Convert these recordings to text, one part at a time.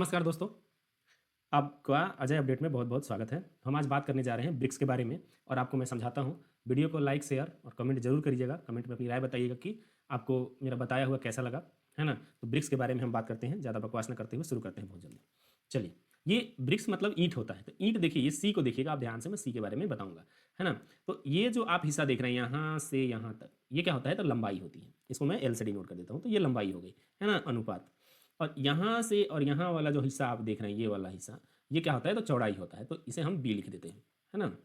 नमस्कार दोस्तों, आपका अजय अपडेट में बहुत बहुत स्वागत है। हम आज बात करने जा रहे हैं ब्रिक्स के बारे में और आपको मैं समझाता हूँ। वीडियो को लाइक शेयर और कमेंट जरूर करिएगा। कमेंट में अपनी राय बताइएगा कि आपको मेरा बताया हुआ कैसा लगा, है ना। तो ब्रिक्स के बारे में हम बात करते हैं, ज़्यादा बकवास न करते हुए शुरू करते हैं बहुत जल्दी। चलिए, ये ब्रिक्स मतलब ईंट होता है। तो ईंट देखिए, ये सी को देखिएगा आप ध्यान से, मैं सी के बारे में बताऊंगा, है ना। तो ये जो आप हिस्सा देख रहे हैं यहाँ से यहाँ तक, ये क्या होता है, तो लंबाई होती है। इसको मैं एल से डिनोट कर देता हूँ। तो ये लंबाई हो गई, है ना, अनुपात। और यहाँ से और यहाँ वाला जो हिस्सा आप देख रहे हैं, ये वाला हिस्सा, ये क्या होता है, तो चौड़ाई होता है। तो इसे हम बी लिख देते हैं, है ना।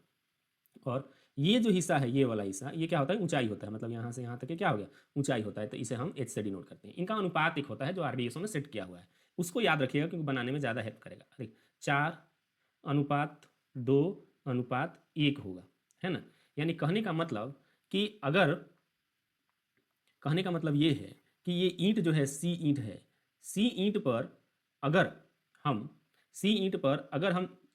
और ये जो हिस्सा है, ये वाला हिस्सा, ये क्या होता है, ऊंचाई होता है। मतलब यहाँ से यहाँ तक ये क्या हो गया, ऊंचाई होता है। तो इसे हम एच से डिनोट करते हैं। इनका अनुपात एक होता है जो आरडीएसओ में सेट किया हुआ है, उसको याद रखिएगा क्योंकि बनाने में ज़्यादा हेल्प करेगा। अरे 4:2:1 होगा, है ना। यानी कहने का मतलब ये है कि ये ईंट जो है, सी ईंट है, सी ईंट पर अगर हम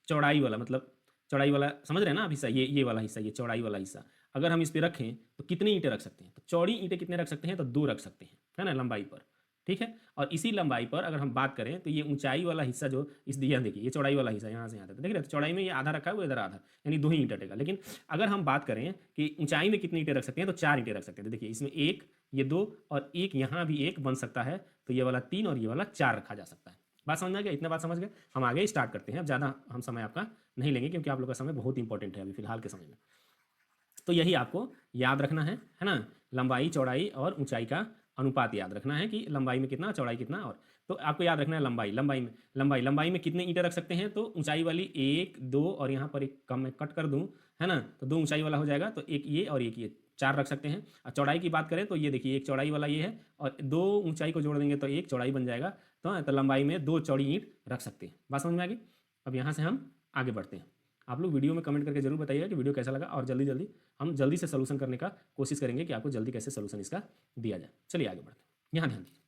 चौड़ाई वाला, मतलब चौड़ाई वाला समझ रहे हैं ना आप हिस्सा, ये वाला हिस्सा, ये चौड़ाई वाला हिस्सा अगर हम इस पर रखें तो कितनी ईंटें रख सकते हैं। तो चौड़ी ईंटें कितने रख सकते हैं, तो 2 रख सकते हैं, है ना, लंबाई पर। ठीक है। और इसी लंबाई पर अगर हम बात करें तो ये ऊंचाई वाला हिस्सा जो इस दिया, देखिए ये चौड़ाई वाला हिस्सा यहाँ से यहाँ तक देख रहे हैं। तो चौड़ाई में ये आधा रखा है, वो इधर आधा, यानी 2 ही ईंट हटेगा। लेकिन अगर हम बात करें कि ऊंचाई में कितनी ईंटें रख सकते हैं, तो 4 ईंटें रख सकते हैं। तो देखिए इसमें एक, ये 2 और एक यहाँ भी एक बन सकता है। तो ये वाला 3 और ये वाला 4 रखा जा सकता है। बात समझ में आ गया, इतना बात समझ गए। हम आगे स्टार्ट करते हैं। अब ज़्यादा हम समय आपका नहीं लेंगे क्योंकि आप लोग का समय बहुत इंपॉर्टेंट है अभी फिलहाल के समय में। तो यही आपको याद रखना है ना। लंबाई, चौड़ाई और ऊंचाई का अनुपात याद रखना है कि लंबाई में कितना, चौड़ाई कितना। और तो आपको याद रखना है लंबाई में कितने ईंटें रख सकते हैं। तो ऊंचाई वाली 1 2 और यहाँ पर एक कम मैं कट कर दूँ, है ना। तो 2 ऊंचाई वाला हो जाएगा, तो एक ये और एक ये, 4 रख सकते हैं। और चौड़ाई की बात करें तो ये देखिए, एक चौड़ाई वाला ये है और 2 ऊंचाई को जोड़ देंगे तो एक चौड़ाई बन जाएगा। तो लंबाई में 2 चौड़ी ईंट रख सकते हैं। बात समझ में आ गई। अब यहाँ से हम आगे बढ़ते हैं। आप लोग वीडियो में कमेंट करके जरूर बताइएगा कि वीडियो कैसा लगा, और हम जल्दी से सोल्यूशन करने का कोशिश करेंगे कि आपको जल्दी कैसे सोल्यूशन इसका दिया जाए। चलिए आगे बढ़ते हैं। यहाँ ध्यान दीजिए,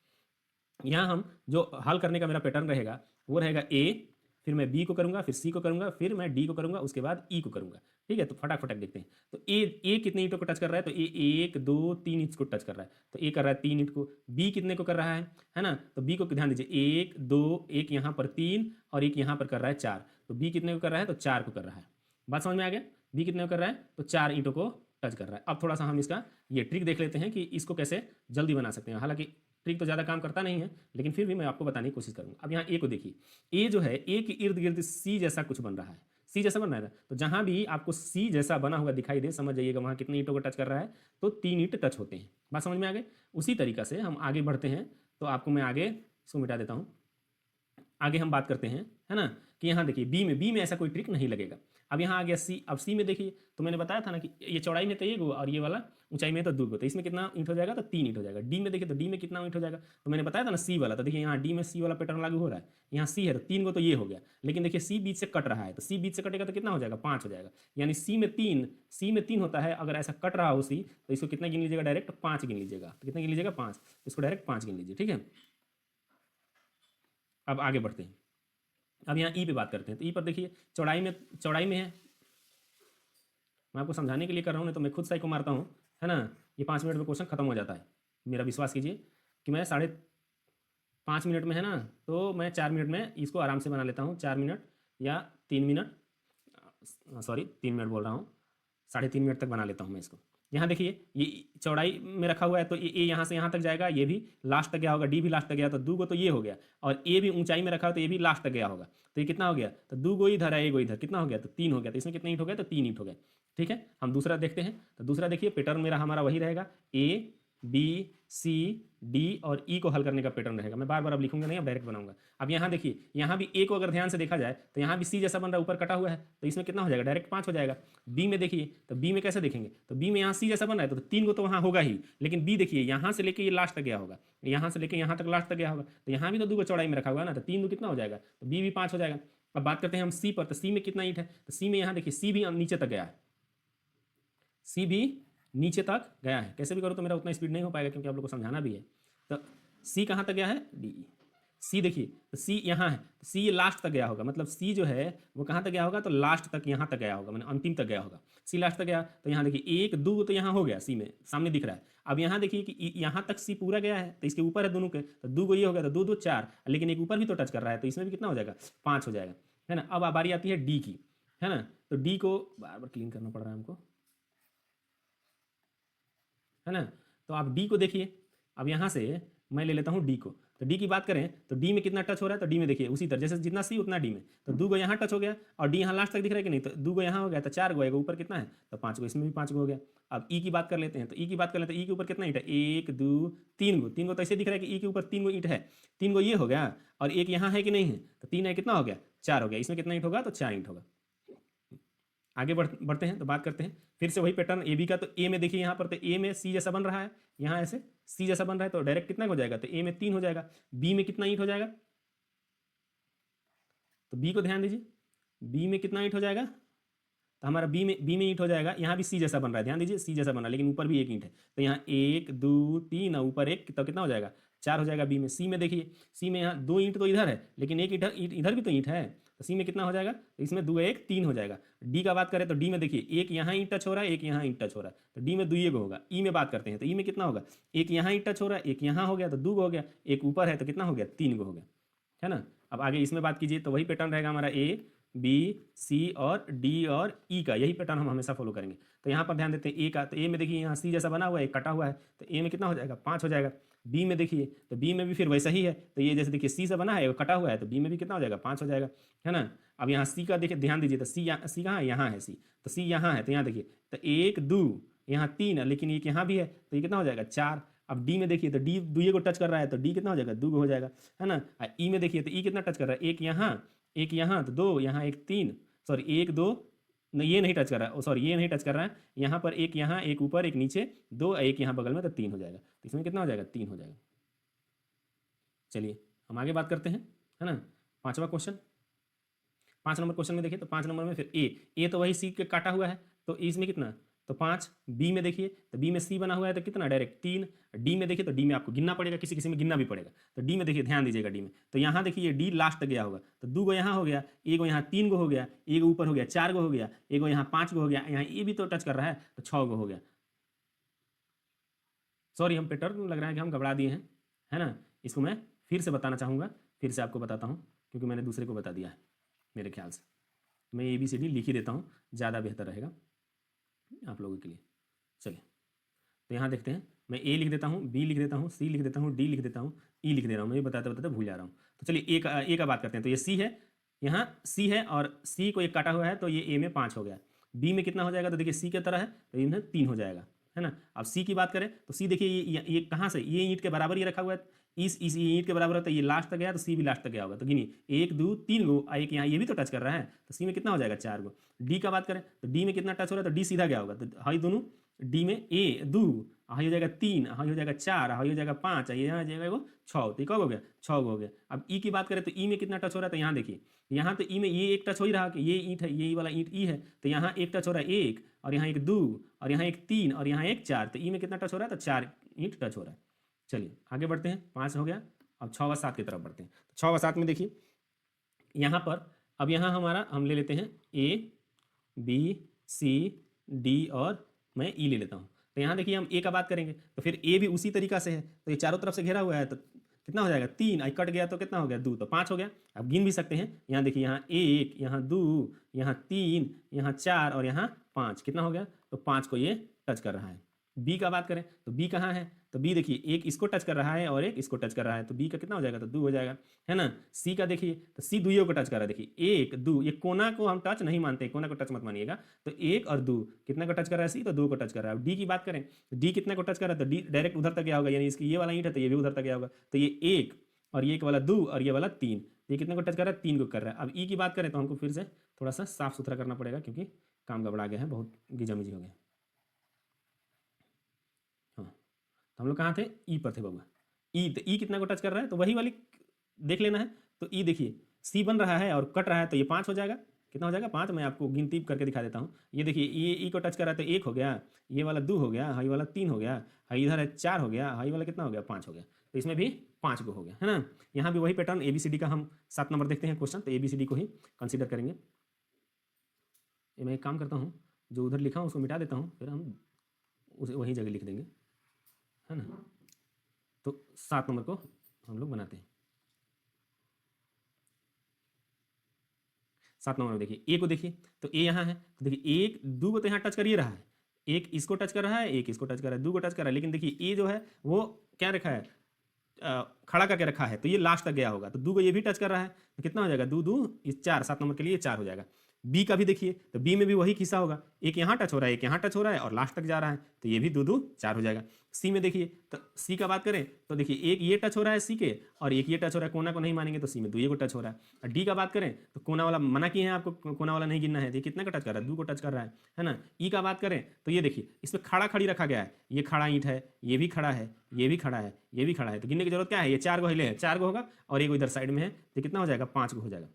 यहाँ हम जो हल करने का मेरा पैटर्न रहेगा वो रहेगा ए, फिर मैं बी को करूँगा, फिर सी को करूँगा, फिर मैं डी को करूँगा, उसके बाद ई को करूँगा। ठीक है। तो फटाफट देखते हैं। तो ए कितने ईंटों को टच कर रहा है, तो ए 1 2 3 ईंट को टच कर रहा है। तो ए कर रहा है 3 ईंट को। बी कितने को कर रहा है ना। तो बी को ध्यान दीजिए, 1 2, एक यहाँ पर 3 और एक यहाँ पर कर रहा है 4। तो बी कितने को कर रहा है, तो 4 को कर रहा है। बात समझ में आ गया। बी कितने को कर रहा है, तो 4 ईंटों को टच कर रहा है। अब थोड़ा सा हम इसका ये ट्रिक देख लेते हैं कि इसको कैसे जल्दी बना सकते हैं। हालांकि ट्रिक तो ज़्यादा काम करता नहीं है, लेकिन फिर भी मैं आपको बताने की कोशिश करूँगा। अब यहाँ ए को देखिए, ए जो है, ए के इर्द गिर्द सी जैसा कुछ बन रहा है, सी जैसा बन रहा है। तो जहाँ भी आपको सी जैसा बना हुआ दिखाई दे, समझ जाइएगा वहाँ कितने ईंटों को टच कर रहा है, तो 3 ईंट टच होते हैं। बात समझ में आ गई। उसी तरीका से हम आगे बढ़ते हैं। तो आपको मैं आगे इसको मिटा देता हूँ। आगे हम बात करते हैं, है ना, कि यहाँ देखिए बी में ऐसा कोई ट्रिक नहीं लगेगा। अब यहाँ आ गया सी। अब सी में देखिए, तो मैंने बताया था ना कि ये चौड़ाई में तो ये गो और ये वाला ऊंचाई में तो 2 गो। तो इसमें कितना ईंट हो जाएगा, तो 3 ईंट हो जाएगा। डी में देखिए, तो डी में कितना ईंट हो जाएगा, तो मैंने बताया था ना सी वाला। तो देखिए यहाँ डी में सी वाला पैटर्न लागू हो रहा है। यहाँ सी है तो 3 गो, तो ये हो गया। लेकिन देखिए सी बीच से कट रहा है, तो सी बीच से कटेगा तो कितना हो जाएगा, 5 हो जाएगा। यानी सी में 3 होता है। अगर ऐसा कट रहा हो सी, तो इसको कितना गिन लीजिएगा, डायरेक्ट 5 गिन लीजिएगा। तो कितना गिन लीजिएगा, 5। इसको डायरेक्ट 5 गिन लीजिए। ठीक है। अब आगे बढ़ते हैं। अब यहाँ ई पे बात करते हैं। तो ई पर देखिए, चौड़ाई में है। मैं आपको समझाने के लिए कर रहा हूँ, नहीं तो मैं खुद साई को मारता हूँ, है ना। ये 5 मिनट में क्वेश्चन खत्म हो जाता है। मेरा विश्वास कीजिए कि मैं 5.5 मिनट में, है ना, तो मैं 4 मिनट में इसको आराम से बना लेता हूँ। 4 मिनट या 3 मिनट, सॉरी 3 मिनट बोल रहा हूँ, 3.5 मिनट तक बना लेता हूँ मैं इसको। यहाँ देखिए, ये चौड़ाई में रखा हुआ है, तो ये यहाँ से यहाँ तक जाएगा, ये भी लास्ट तक गया होगा, डी भी लास्ट तक गया, तो 2 गो तो ये हो गया। और ए भी ऊंचाई में रखा हो, तो ये भी लास्ट तक गया होगा। तो ये कितना हो गया, तो 2 गो इधर है, 1 गो इधर, कितना हो गया, तो 3 हो गया। तो इसमें कितने ईंट हो गए, तो 3 ईंट हो गए। ठीक है। हम दूसरा देखते हैं। तो दूसरा देखिए, पैटर्न मेरा हमारा वही रहेगा, ए बी सी डी और ई को हल करने का पैटर्न रहेगा। मैं बार बार अब लिखूंगा नहीं, अब डायरेक्ट बनाऊंगा। अब यहाँ देखिए, यहाँ भी ए को अगर ध्यान से देखा जाए तो यहाँ भी सी जैसा बन रहा है, ऊपर कटा हुआ है। तो इसमें कितना हो जाएगा, डायरेक्ट 5 हो जाएगा। बी में देखिए, तो बी में कैसे देखेंगे, तो बी में यहाँ सी जैसा बन रहा है, तो 3 को तो वहाँ होगा ही। लेकिन बी देखिए, यहाँ से लेके ये लास्ट तक गया होगा, यहाँ से लेके यहाँ तक लास्ट तक गया होगा। तो यहाँ भी तो 2 को चौड़ाई में रखा हुआ है ना, तो 3 कितना हो जाएगा, तो बी भी 5 हो जाएगा। अब बात करते हैं हम सी पर। तो सी में कितना ईंट है, तो सी में यहाँ देखिए, सी भी नीचे तक गया है, सी भी नीचे तक गया है। कैसे भी करो तो मेरा उतना स्पीड नहीं हो पाएगा क्योंकि आप लोग को समझाना भी है। तो सी कहाँ तक गया है, डी। सी देखिए, तो सी यहाँ है, तो सी ये लास्ट तक गया होगा, मतलब सी जो है वो कहाँ तक गया होगा, तो लास्ट तक यहाँ तक गया होगा, मतलब अंतिम तक गया होगा। सी लास्ट तक गया, तो यहाँ देखिए 1 2 तो यहाँ हो गया, सी में सामने दिख रहा है। अब यहाँ देखिए कि यहाँ तक सी पूरा गया है, तो इसके ऊपर है दोनों के, तो 2 ये हो गया, तो 2 2 4, लेकिन एक ऊपर भी तो टच कर रहा है, तो इसमें भी कितना हो जाएगा, 5 हो जाएगा, है ना। अब बारी आती है डी की, है ना। तो डी को बार बार क्लीन करना पड़ रहा है हमको, है ना। तो आप डी को देखिए, अब यहाँ से मैं ले लेता हूँ डी को, तो डी की बात करें तो डी में कितना टच हो रहा है, तो डी में देखिए उसी तरह जैसे जितना सी उतना डी में, तो 2 यहाँ टच हो गया, और डी यहाँ लास्ट तक दिख रहा है कि नहीं, तो 2 यहाँ हो गया, तो 4 आएगा, ऊपर कितना है, तो 5 इसमें भी 5 हो गया। अब ई की बात कर लेते हैं, तो ई की बात कर लेते हैं, ई के ऊपर कितना ईंट है, 1 2 3 तो ऐसे दिख रहा है कि ई के ऊपर 3 ईंट है, 3 ये हो गया, और एक यहाँ है कि नहीं है, तो 3 है, कितना हो गया, 4 हो गया, इसमें कितना ईंट होगा, तो 4 ईंट होगा। आगे बढ़ते हैं, तो बात करते हैं फिर से वही पैटर्न ए बी का। तो ए में देखिए यहाँ पर, तो ए में सी जैसा बन रहा है, यहाँ ऐसे सी जैसा बन रहा है, तो डायरेक्ट कितना हो जाएगा, तो ए में 3 हो जाएगा। बी में कितना ईंट हो जाएगा, तो बी को ध्यान दीजिए, बी में कितना ईंट हो जाएगा, तो हमारा बी में ईंट हो जाएगा। यहाँ भी सी जैसा बन रहा है, ध्यान दीजिए सी जैसा बन रहा है, लेकिन ऊपर भी एक ईंट है, तो यहाँ 1 2 3 और ऊपर 1, तो कितना हो जाएगा, 4 हो जाएगा बी में। सी में देखिए, सी में यहाँ 2 ईंट तो इधर है, लेकिन एक इधर भी तो ईंट है, तो सी में कितना हो जाएगा, तो इसमें 2 1 3 हो जाएगा। डी का बात करें तो डी में देखिए, एक यहाँ ईंट टच हो रहा है, एक यहाँ ईंट टच हो रहा है, तो डी में 2 को होगा। ई में बात करते हैं, तो ई में कितना होगा, एक यहाँ ईंट टच हो रहा है, एक यहाँ हो गया, तो 2 हो गया, एक ऊपर है, तो कितना हो गया, 3 हो गया, है ना। अब आगे इसमें बात कीजिए, तो वही पैटर्न रहेगा हमारा ए बी सी और डी और ई का, यही पैटर्न हम हमेशा फॉलो करेंगे। तो यहाँ पर ध्यान देते हैं ए का, तो ए में देखिए यहाँ सी जैसा बना हुआ है, कटा हुआ है, तो ए में कितना हो जाएगा, 5 हो जाएगा। बी में देखिए, तो बी में भी फिर वैसा ही है, तो ये जैसे देखिए सी से बना है, कटा हुआ है, तो बी में भी कितना हो जाएगा, 5 हो जाएगा, है ना। अब यहाँ सी का देखिए, ध्यान दीजिए, तो सी कहाँ है, यहाँ है सी, तो सी यहाँ है, तो यहाँ देखिए, तो 1 2 यहाँ 3, लेकिन एक यहाँ भी है, तो ये कितना हो जाएगा, 4। अब डी में देखिए, तो डी 2 को टच कर रहा है, तो डी कितना हो जाएगा, 2 हो जाएगा, है ना। ई में देखिए, तो ई कितना टच कर रहा है, एक यहाँ, तो 2 यहाँ, एक 3, सॉरी 1 2 नहीं, ये नहीं टच कर रहा है, सॉरी ये नहीं टच कर रहा है, यहाँ पर एक यहाँ, एक ऊपर, एक नीचे, 2 एक यहाँ बगल में, तो 3 हो जाएगा, तो इसमें कितना हो जाएगा, 3 हो जाएगा। चलिए हम आगे बात करते हैं, है ना। 5वां क्वेश्चन, 5 नंबर क्वेश्चन में देखिए, तो 5 नंबर में फिर ए तो वही सी के काटा हुआ है, तो इसमें कितना, तो 5। बी में देखिए, तो बी में सी बना हुआ है, तो कितना, डायरेक्ट 3। डी में देखिए, तो डी में आपको गिनना पड़ेगा, किसी किसी में गिनना भी पड़ेगा, तो डी में देखिए, ध्यान दीजिएगा डी में, तो यहाँ देखिए डी लास्ट तक गया होगा, तो 2 यहाँ हो गया, एक यहाँ 3 हो गया, एक ऊपर हो गया 4 हो गया, एक यहाँ 5 हो गया, यहाँ ए भी तो टच कर रहा है, तो 6 हो गया। सॉरी, हम पैटर्न लग रहा है कि हम घबरा दिए हैं, है ना। इसको मैं फिर से बताना चाहूँगा, फिर से आपको बताता हूँ, क्योंकि मैंने दूसरे को बता दिया है मेरे ख्याल से। मैं ABCD लिख ही देता हूँ, ज़्यादा बेहतर रहेगा आप लोगों के लिए। चलिए, तो यहाँ देखते हैं, मैं ए लिख देता हूँ, बी लिख देता हूँ, सी लिख देता हूँ, डी लिख देता हूँ, ई लिख दे रहा हूँ, मैं बताते बताते भूल जा रहा हूँ। तो चलिए ए का बात करते हैं, तो ये सी है, यहाँ सी है, और सी को एक काटा हुआ है, तो ये ए में 5 हो गया। बी में कितना हो जाएगा, तो देखिए सी की तरह है, तो इनमें 3 हो जाएगा, है ना। अब सी की बात करें, तो सी देखिए ये कहाँ से, ये ईंट के बराबर ये रखा हुआ है, इस ईंट के बराबर होता है, ये लास्ट तक गया, तो सी भी लास्ट तक गया होगा, तो गिनिए 1 2 3 गो, एक यहाँ ये भी तो टच कर रहा है, तो सी में कितना हो जाएगा, 4 गो। डी का बात करें, तो डी में कितना टच हो रहा है, तो डी सीधा गया होगा, तो हाई दोनों, डी में ए 2, हाई हो जाएगा 3, हाई हो जाएगा 4, हाई हो जाएगा 5, ये यहाँ जाएगा वो 6, तो कब हो गया, 6 हो गया। अब ई की बात करें, तो ई में कितना टच हो रहा है, तो यहाँ देखिए, यहाँ तो ई में ये एक टच हो ही रहा कि ये ईंट है, ये वाला ईंट ई है, तो यहाँ एक टच हो रहा है 1, और यहाँ एक 2, और यहाँ एक 3, और यहाँ एक 4, तो ई में कितना टच हो रहा है, तो 4 ईंट टच हो रहा है। चलिए आगे बढ़ते हैं, 5 हो गया, अब 6 व 7 की तरफ बढ़ते हैं। तो 6 व 7 में देखिए, यहाँ पर अब यहाँ हमारा हम ले लेते हैं ए बी सी डी, और मैं ई ले लेता हूँ। तो यहाँ देखिए हम ए का बात करेंगे, तो फिर ए भी उसी तरीका से है, तो ये चारों तरफ से घिरा हुआ है, तो कितना हो जाएगा, 3, कट गया तो कितना हो गया, 2, तो 5 हो गया। अब गिन भी सकते हैं, यहाँ देखिए, यहाँ 1, यहाँ 2, यहाँ 3, यहाँ 4, और यहाँ 5, कितना हो गया, तो 5 को ये टच कर रहा है। बी का बात करें, तो बी कहाँ है, तो बी देखिए एक इसको टच कर रहा है और एक इसको टच कर रहा है, तो बी का कितना हो जाएगा, तो 2 हो जाएगा, है ना। सी का देखिए, तो सी 2 को टच कर रहा है, देखिए 1 2, ये कोना को हम टच नहीं मानते, कोना को टच मत मानिएगा, तो 1 और 2 कितना को टच कर रहा है, सी तो 2 को टच कर रहा है। डी की बात करें, तो डी कितना को टच कर रहा है, तो डी डायरेक्ट उधर तक गया होगा, यानी इसकी ये वाला ईंट है, तो ये भी उधर तक गया होगा, तो ये 1 और ये वाला 2 और ये वाला 3, ये कितने को टच कर रहा है, 3 को कर रहा है। अब ई की बात करें, तो हमको फिर से थोड़ा सा साफ सुथरा करना पड़ेगा, क्योंकि काम गड़बड़ा गया है, बहुत गिजामिजी हो गया। तो हम लोग कहाँ थे, ई पर थे बबुआ। ई, तो ई कितना को टच कर रहा है, तो वही वाली देख लेना है। तो ई देखिए, सी बन रहा है और कट रहा है, तो ये 5 हो जाएगा, कितना हो जाएगा, 5। मैं आपको गिनती करके दिखा देता हूँ। ये देखिए, ये ई को टच कर रहा है, तो 1 हो गया, ये वाला 2 हो गया, हाई वाला 3 हो गया, हाई इधर है 4 हो गया, हाई वाला कितना हो गया, 5 हो गया। तो इसमें भी 5 गो हो गया, है ना। यहाँ भी वही पैटर्न ABCD का हम 7 नंबर देखते हैं क्वेश्चन, तो ABCD को ही कंसीडर करेंगे। ये मैं एक काम करता हूँ, जो उधर लिखा हूँ उसको मिटा देता हूँ, फिर हम उसे वही जगह लिख देंगे, है ना। तो 7 नंबर को हम लोग बनाते हैं। 7 नंबर में देखिए ए को देखिए, तो ए यहाँ है, तो देखिए एक दो को तो यहाँ टच कर ही रहा है, एक इसको टच कर रहा है, एक इसको टच कर रहा है, दो को टच कर रहा है, लेकिन देखिए ए जो है वो क्या रखा है, खड़ा करके रखा है, तो ये लास्ट तक गया होगा, तो दो को ये भी टच कर रहा है, तो कितना हो जाएगा, दो दो इस 4, 7 नंबर के लिए 4 हो जाएगा। बी का भी देखिए, तो बी में भी वही खिस्सा होगा, एक यहाँ टच हो रहा है, एक यहाँ टच हो रहा है और लास्ट तक जा रहा है, तो ये भी दो दो 4 हो जाएगा। सी में देखिए, तो सी का बात करें तो देखिए एक ये टच हो रहा है सी के और एक ये टच हो रहा है, कोना को नहीं मानेंगे तो सी में 2 ये को टच हो रहा है। और डी का बात करें तो कोना वाला मना किए हैं आपको, कोना वाला नहीं गिनना है, ये कितना का टच कर रहा है, 2 को टच कर रहा है ना। ई का बात करें तो ये देखिए इसमें खड़ा खड़ी रखा गया है, ये खड़ा ईंट है, ये भी खड़ा है, ये भी खड़ा है, ये भी खड़ा है, तो गिनने की जरूरत क्या है, ये 4 गो हिले है, 4 गो होगा और एक इधर साइड में है, तो कितना हो जाएगा, 5 गो हो जाएगा।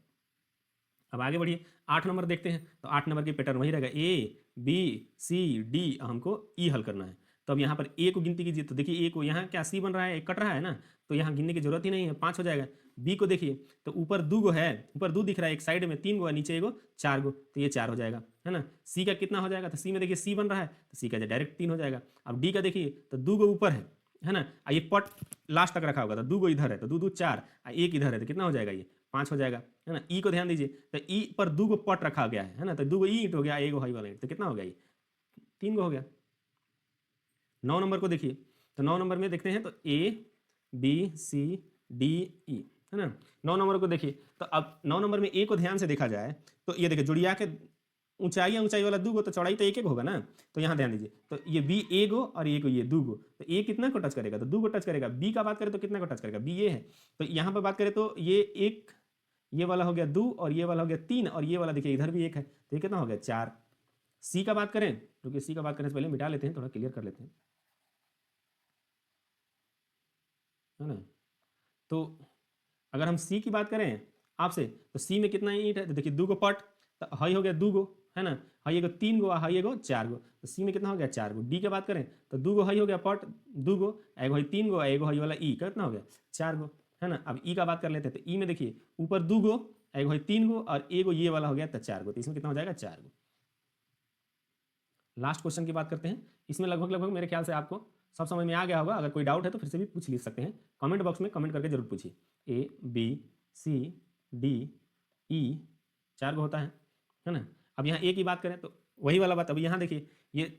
अब आगे बढ़िए 8 नंबर देखते हैं, तो 8 नंबर की पैटर्न वही रहेगा, ए बी सी डी, हमको ई हल करना है। तो अब यहाँ पर ए को गिनती कीजिए, तो देखिए ए को यहाँ क्या सी बन रहा है, एक कट रहा है ना, तो यहाँ गिनने की जरूरत ही नहीं है, 5 हो जाएगा। बी को देखिए तो ऊपर 2 गो है, ऊपर 2 दिख रहा है, एक साइड में 3 गो है, नीचे एगो 4 गो, तो ये 4 हो जाएगा, है ना। सी का कितना हो जाएगा, तो सी में देखिए सी बन रहा है, तो सी का डायरेक्ट 3 हो जाएगा। अब डी का देखिए तो 2 गो ऊपर है ना, ये पट लास्ट तक रखा होगा, तो 2 गो इधर है, तो 2 2 4, एक इधर है, तो कितना हो जाएगा, ये 5 हो जाएगा, है ना। ई को ध्यान दीजिए, तो ई पर 2 गो पट रखा गया है ना, तो 2 गो ईंट हो गया, एक हाई वाला ईंट, तो कितना हो गया, ये 3 गो हो गया। 9 नंबर को देखिए, तो 9 नंबर में देखते हैं, तो A B C D E, है ना। 9 नंबर को देखिए, तो अब 9 नंबर में ए को ध्यान से देखा जाए तो ये देखिए जुड़िया के ऊंचाई वाला 2 गो, तो चौड़ाई तो एक एक होगा ना, तो यहाँ ध्यान दीजिए, तो ये बी ए गो और ये को ये 2 गो, तो ए कितना को टच करेगा, तो 2 को टच करेगा। बी का बात करें तो कितना को टच करेगा, बी ये है, तो यहाँ पर बात करें तो ये एक, ये वाला हो गया 2 और ये वाला हो गया 3 और ये वाला देखिए इधर भी 1 है, तो ये कितना हो गया 4। सी का बात करें, क्योंकि सी का बात करने से पहले मिटा लेते हैं, थोड़ा क्लियर कर लेते हैं, है ना। तो अगर हम सी की बात करें आपसे, तो सी में कितना ईंट है, तो देखिए 2 गो पट, तो हाई हो गया 2 गो, है ना, हाई एगो 3 गो, हाई एगो 4 गो, तो सी में कितना हो गया 4 गो। डी की बात करें तो 2 गो हाई हो गया पट 2 गो, एगो हाई 3 गो, एगो हाई वाला ई कितना हो गया 4 गो, है ना। अब ई का बात कर लेते हैं, तो ई में देखिए ऊपर 2 गो, एगो हाई 3 गो और एगो ये वाला हो गया तो 4 गो, तो इसमें कितना हो जाएगा 4 गो। लास्ट क्वेश्चन की बात करते हैं, इसमें लगभग मेरे ख्याल से आपको सब समझ में आ गया होगा, अगर कोई डाउट है तो फिर से भी पूछ ले सकते हैं, कमेंट बॉक्स में कमेंट करके जरूर पूछिए। A B C D E 4 गो होता है ना। अब यहाँ ए की बात करें तो वही वाला बात, अब यहाँ देखिए ये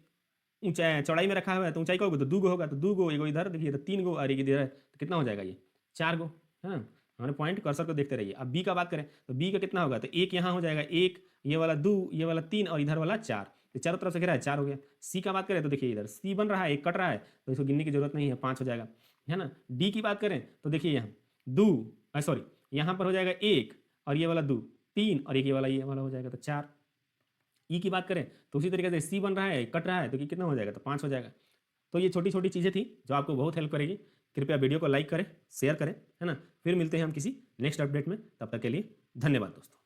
ऊंचाई चौड़ाई में रखा हुआ है, तो ऊंचाई का होगा तो 2 गो होगा, तो 2 गो एगो इधर देखिए, तो 3 गो और एक इधर है, तो कितना हो जाएगा ये 4 गो, है ना। हमारे पॉइंट कर्सर को देखते रहिए। अब बी का बात करें तो बी का कितना होगा, तो एक यहाँ हो जाएगा, एक ये वाला 2, ये वाला 3 और इधर वाला 4, तो चारों तरफ से घेरा है 4 हो गया। सी का बात करें तो देखिए इधर सी बन रहा है, एक कट रहा है, तो इसको गिनने की जरूरत नहीं है, 5 हो जाएगा, है ना। डी की बात करें तो देखिए यहाँ 2 सॉरी यहाँ पर हो जाएगा 1 और ये वाला 2 3 और एक ये वाला हो जाएगा, तो 4। ई की बात करें तो उसी तरीके से सी बन रहा है, कट रहा है, तो कितना हो जाएगा, तो 5 हो जाएगा। तो ये छोटी छोटी चीज़ें थी जो आपको बहुत हेल्प करेगी। कृपया वीडियो को लाइक करें, शेयर करें, है ना। फिर मिलते हैं हम किसी नेक्स्ट अपडेट में, तब तक के लिए धन्यवाद दोस्तों।